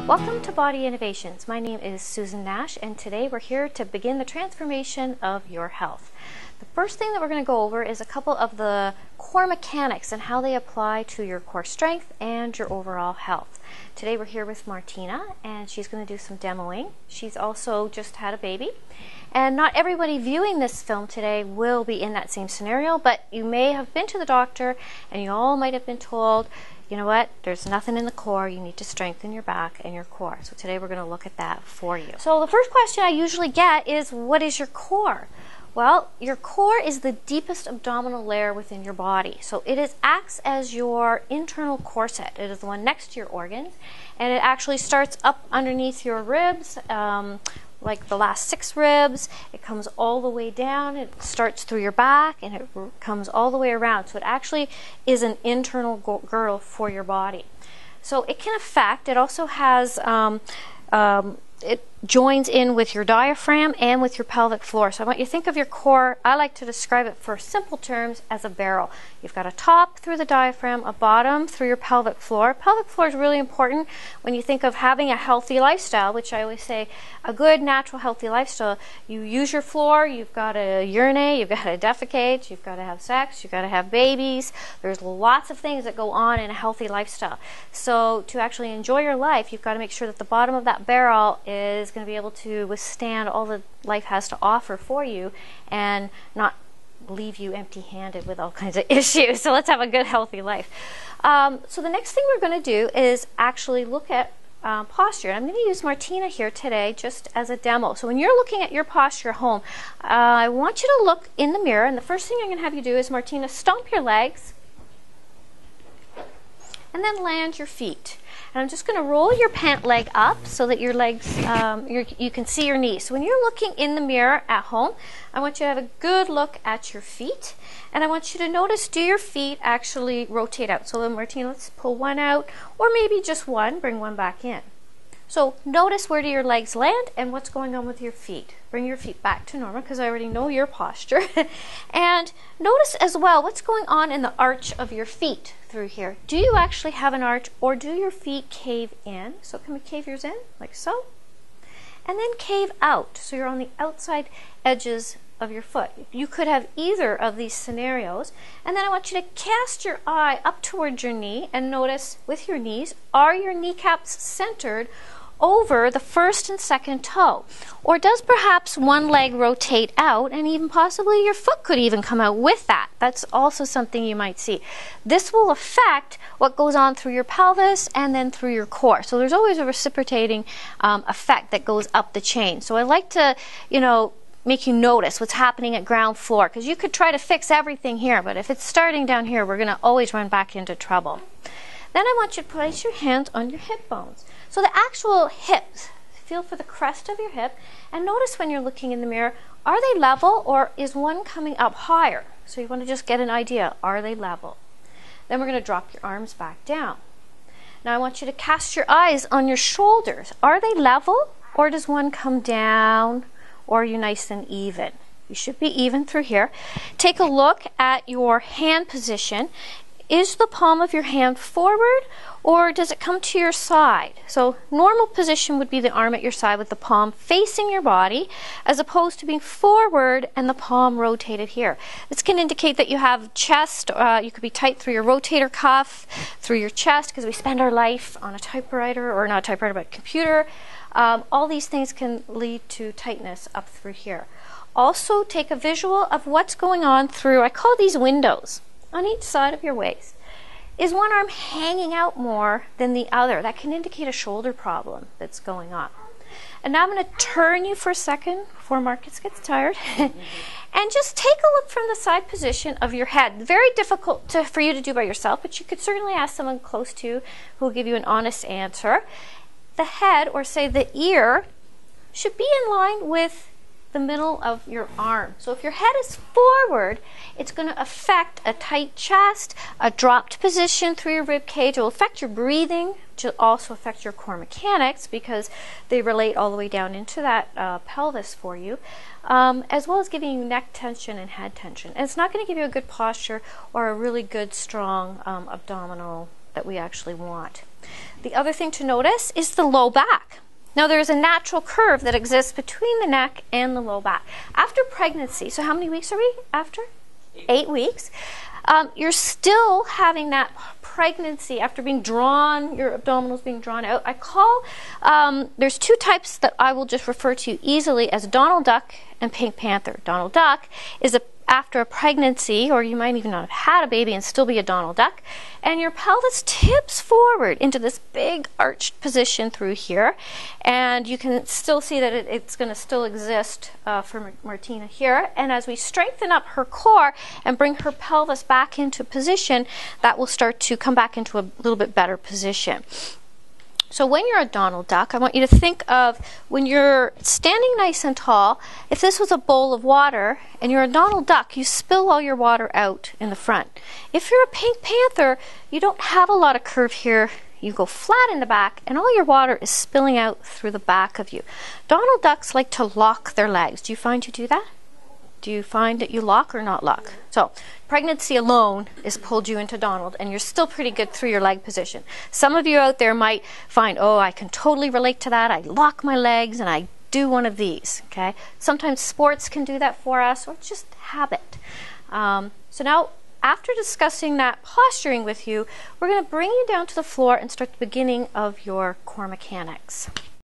Welcome to Body Innovations. My name is Susan Nash, and today we're here to begin the transformation of your health. The first thing that we're going to go over is a couple of the core mechanics and how they apply to your core strength and your overall health. Today we're here with Martina, and she's going to do some demoing. She's also just had a baby, and not everybody viewing this film today will be in that same scenario, but you may have been to the doctor and you all might have been told, you know what, there's nothing in the core, you need to strengthen your back and your core. So today we're going to look at that for you. So the first question I usually get is, what is your core? Well, your core is the deepest abdominal layer within your body. So it acts as your internal corset. It is the one next to your organs, and it actually starts up underneath your ribs, like the last 6 ribs. It comes all the way down. It starts through your back, and it comes all the way around. So it actually is an internal girdle for your body. So it can affect, it also has, it joins in with your diaphragm and with your pelvic floor. So I want you to think of your core, I like to describe it for simple terms as a barrel. You've got a top through the diaphragm, a bottom through your pelvic floor. Pelvic floor is really important when you think of having a healthy lifestyle, which I always say, a good, natural, healthy lifestyle. You use your floor, you've got to urinate, you've got to defecate, you've got to have sex, you've got to have babies. There's lots of things that go on in a healthy lifestyle. So to actually enjoy your life, you've got to make sure that the bottom of that barrel is going to be able to withstand all that life has to offer for you and not leave you empty-handed with all kinds of issues. So let's have a good, healthy life. So the next thing we're going to do is actually look at posture. I'm going to use Martina here today just as a demo. So when you're looking at your posture at home, I want you to look in the mirror, and the first thing I'm going to have you do is, Martina, stomp your legs and then land your feet. And I'm just going to roll your pant leg up so that your legs, you can see your knees. So when you're looking in the mirror at home, I want you to have a good look at your feet. And I want you to notice, do your feet actually rotate out? So then, Martina, let's pull one out, or maybe just one, bring one back in. So notice, where do your legs land and what's going on with your feet. Bring your feet back to normal, because I already know your posture. And notice as well what's going on in the arch of your feet through here. Do you actually have an arch, or do your feet cave in? So can we cave yours in, like so? And then cave out, so you're on the outside edges of your foot. You could have either of these scenarios. And then I want you to cast your eye up towards your knee and notice, with your knees, are your kneecaps centered over the first and second toe? Or does perhaps one leg rotate out, and even possibly your foot could even come out with that? That's also something you might see. This will affect what goes on through your pelvis and then through your core. So there's always a reciprocating effect that goes up the chain. So I like to, make you notice what's happening at ground floor, because you could try to fix everything here, but if it's starting down here, we're going to always run back into trouble. Then I want you to place your hands on your hip bones. So the actual hips, feel for the crest of your hip, and notice when you're looking in the mirror, are they level, or is one coming up higher? So you want to just get an idea, are they level? Then we're going to drop your arms back down. Now I want you to cast your eyes on your shoulders. Are they level, or does one come down, or are you nice and even? You should be even through here. Take a look at your hand position. Is the palm of your hand forward, or does it come to your side? So normal position would be the arm at your side with the palm facing your body, as opposed to being forward and the palm rotated here. This can indicate that you have chest. You could be tight through your rotator cuff, through your chest, because we spend our life on a typewriter, or not a typewriter, but a computer. All these things can lead to tightness up through here. Also, take a visual of what's going on through, I call these windows, on each side of your waist. Is one arm hanging out more than the other? That can indicate a shoulder problem that's going on. And now I'm going to turn you for a second before Marcus gets tired. And just take a look from the side position of your head. Very difficult for you to do by yourself, but you could certainly ask someone close to you who will give you an honest answer. The head, or say the ear, should be in line with the middle of your arm. So if your head is forward, it's going to affect a tight chest, a dropped position through your rib cage. It will affect your breathing, which will also affect your core mechanics, because they relate all the way down into that pelvis for you, as well as giving you neck tension and head tension. And it's not going to give you a good posture or a really good, strong abdominal that we actually want. The other thing to notice is the low back. Now there's a natural curve that exists between the neck and the low back. After pregnancy, so how many weeks are we after? 8 weeks. You're still having that pregnancy after being drawn, your abdominals being drawn out. I call, there's two types that I will just refer to easily as Donald Duck and Pink Panther. Donald Duck is after a pregnancy, or you might even not have had a baby and still be a Donald Duck, and your pelvis tips forward into this big arched position through here, and you can still see that it's going to still exist for Martina here. And as we strengthen up her core and bring her pelvis back into position, that will start to come back into a little bit better position. So when you're a Donald Duck, I want you to think of when you're standing nice and tall, if this was a bowl of water and you're a Donald Duck, you spill all your water out in the front. If you're a Pink Panther, you don't have a lot of curve here. You go flat in the back and all your water is spilling out through the back of you. Donald Ducks like to lock their legs. Do you find you do that? Do you find that you lock or not lock? So pregnancy alone has pulled you into Donald, and you're still pretty good through your leg position. Some of you out there might find, oh, I can totally relate to that. I lock my legs and I do one of these. Okay. Sometimes sports can do that for us, or it's just habit. So now, after discussing that posturing with you, we're going to bring you down to the floor and start the beginning of your core mechanics.